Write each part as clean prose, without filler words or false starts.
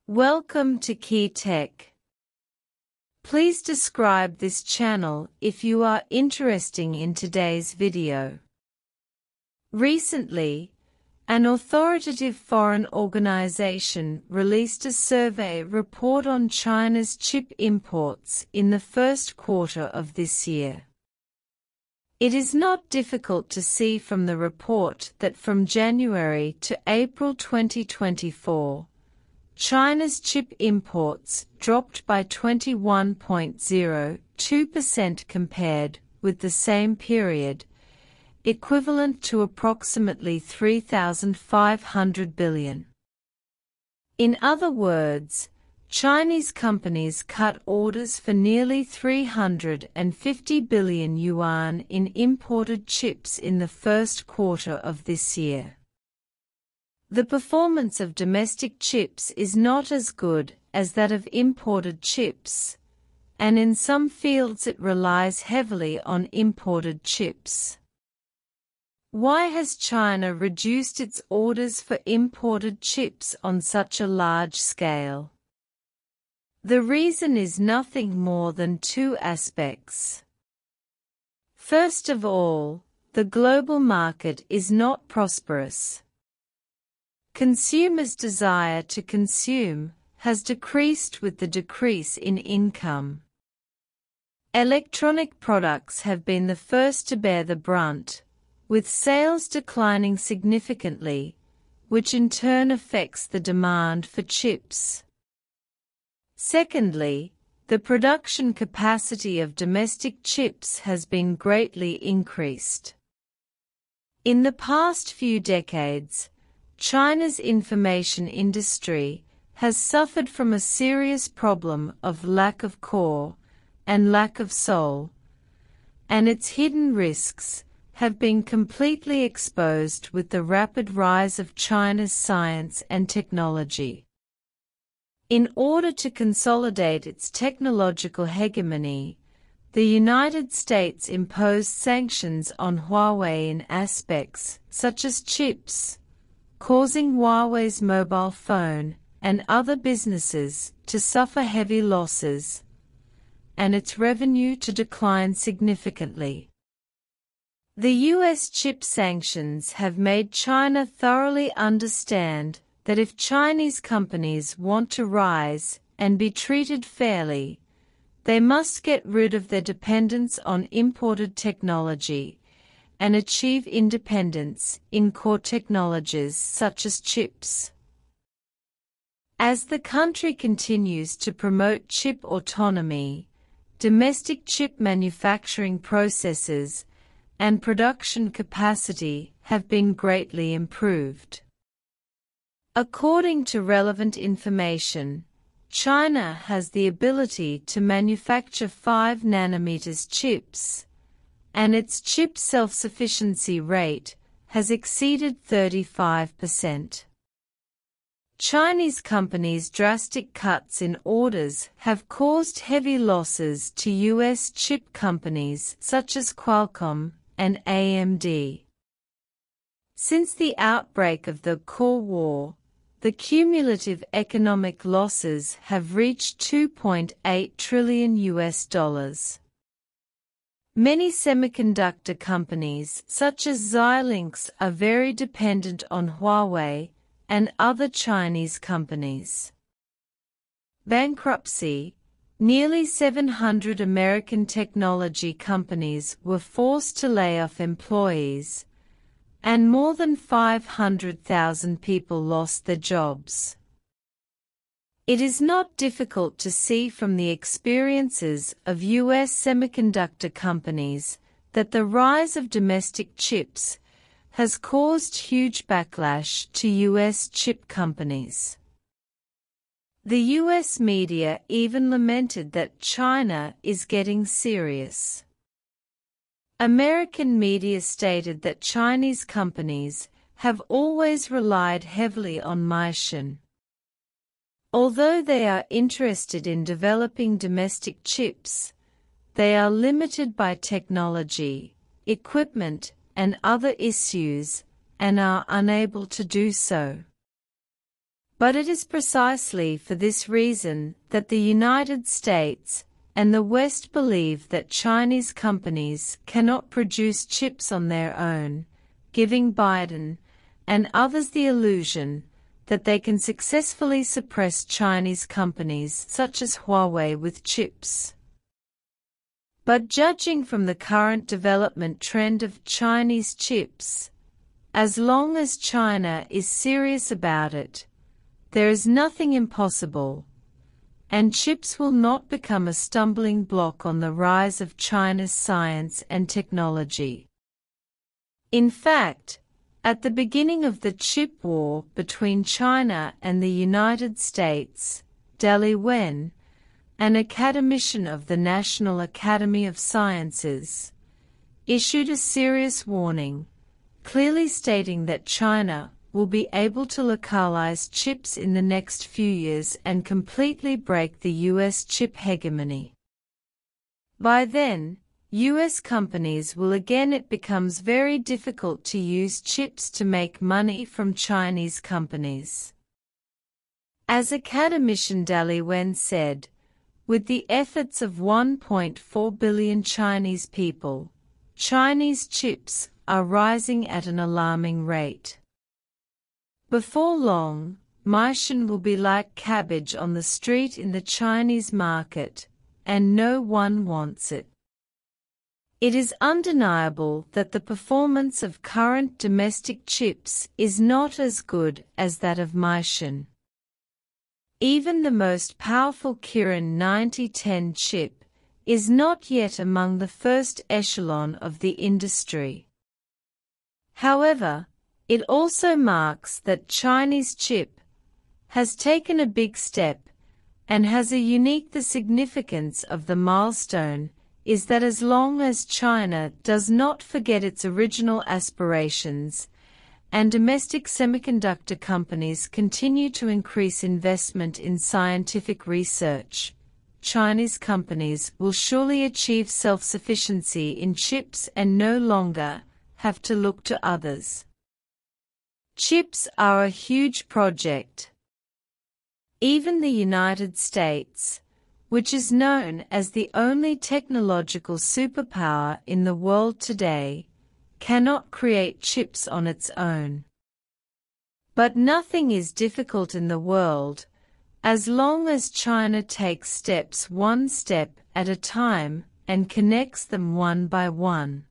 Welcome to Key Tech. Please describe this channel if you are interested in today's video. Recently, an authoritative foreign organization released a survey report on China's chip imports in the first quarter of this year. It is not difficult to see from the report that from January to April 2024, China's chip imports dropped by 21.02% compared with the same period, equivalent to approximately 3,500 billion. In other words, Chinese companies cut orders for nearly 350 billion yuan in imported chips in the first quarter of this year. The performance of domestic chips is not as good as that of imported chips, and in some fields it relies heavily on imported chips. Why has China reduced its orders for imported chips on such a large scale? The reason is nothing more than two aspects. First of all, the global market is not prosperous. Consumers' desire to consume has decreased with the decrease in income. Electronic products have been the first to bear the brunt, with sales declining significantly, which in turn affects the demand for chips. Secondly, the production capacity of domestic chips has been greatly increased. In the past few decades, China's information industry has suffered from a serious problem of lack of core and lack of soul, and its hidden risks have been completely exposed with the rapid rise of China's science and technology. In order to consolidate its technological hegemony, the United States imposed sanctions on Huawei in aspects such as chips, causing Huawei's mobile phone and other businesses to suffer heavy losses, and its revenue to decline significantly. The U.S. chip sanctions have made China thoroughly understand that if Chinese companies want to rise and be treated fairly, they must get rid of their dependence on imported technology and achieve independence in core technologies such as chips. As the country continues to promote chip autonomy, domestic chip manufacturing processes and production capacity have been greatly improved. According to relevant information, China has the ability to manufacture 5 nanometers chips, and its chip self-sufficiency rate has exceeded 35%. Chinese companies' drastic cuts in orders have caused heavy losses to U.S. chip companies such as Qualcomm and AMD. Since the outbreak of the Cold War, the cumulative economic losses have reached $2.8 trillion. Many semiconductor companies such as Xilinx are very dependent on Huawei and other Chinese companies. Bankruptcy: nearly 700 American technology companies were forced to lay off employees, and more than 500,000 people lost their jobs. It is not difficult to see from the experiences of U.S. semiconductor companies that the rise of domestic chips has caused huge backlash to U.S. chip companies. The U.S. media even lamented that China is getting serious. American media stated that Chinese companies have always relied heavily on Meishan. Although they are interested in developing domestic chips, they are limited by technology, equipment, and other issues, and are unable to do so. But it is precisely for this reason that the United States and the West believe that Chinese companies cannot produce chips on their own, giving Biden and others the illusion that they can successfully suppress Chinese companies such as Huawei with chips. But judging from the current development trend of Chinese chips, as long as China is serious about it, there is nothing impossible, and chips will not become a stumbling block on the rise of China's science and technology. In fact, at the beginning of the chip war between China and the United States, Dali Wen, an academician of the National Academy of Sciences, issued a serious warning, clearly stating that China will be able to localize chips in the next few years and completely break the U.S. chip hegemony. By then, U.S. companies will again it becomes very difficult to use chips to make money from Chinese companies. As academician Dali Wen said, with the efforts of 1.4 billion Chinese people, Chinese chips are rising at an alarming rate. Before long, Maishan will be like cabbage on the street in the Chinese market, and no one wants it. It is undeniable that the performance of current domestic chips is not as good as that of Maishan. Even the most powerful Kirin 9010 chip is not yet among the first echelon of the industry. However, it also marks that Chinese chip has taken a big step and has a unique the significance of the milestone is that as long as China does not forget its original aspirations and domestic semiconductor companies continue to increase investment in scientific research, Chinese companies will surely achieve self-sufficiency in chips and no longer have to look to others. Chips are a huge project. Even the United States, which is known as the only technological superpower in the world today, cannot create chips on its own. But nothing is difficult in the world, as long as China takes steps one step at a time and connects them one by one.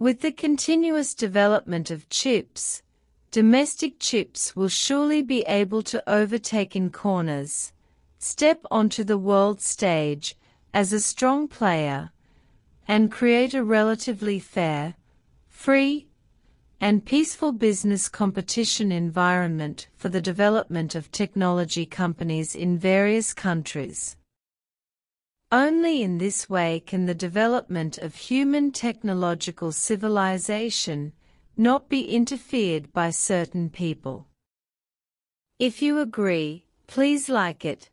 With the continuous development of chips, domestic chips will surely be able to overtake in corners, step onto the world stage as a strong player, and create a relatively fair, free, and peaceful business competition environment for the development of technology companies in various countries. Only in this way can the development of human technological civilization not be interfered by certain people. If you agree, please like it.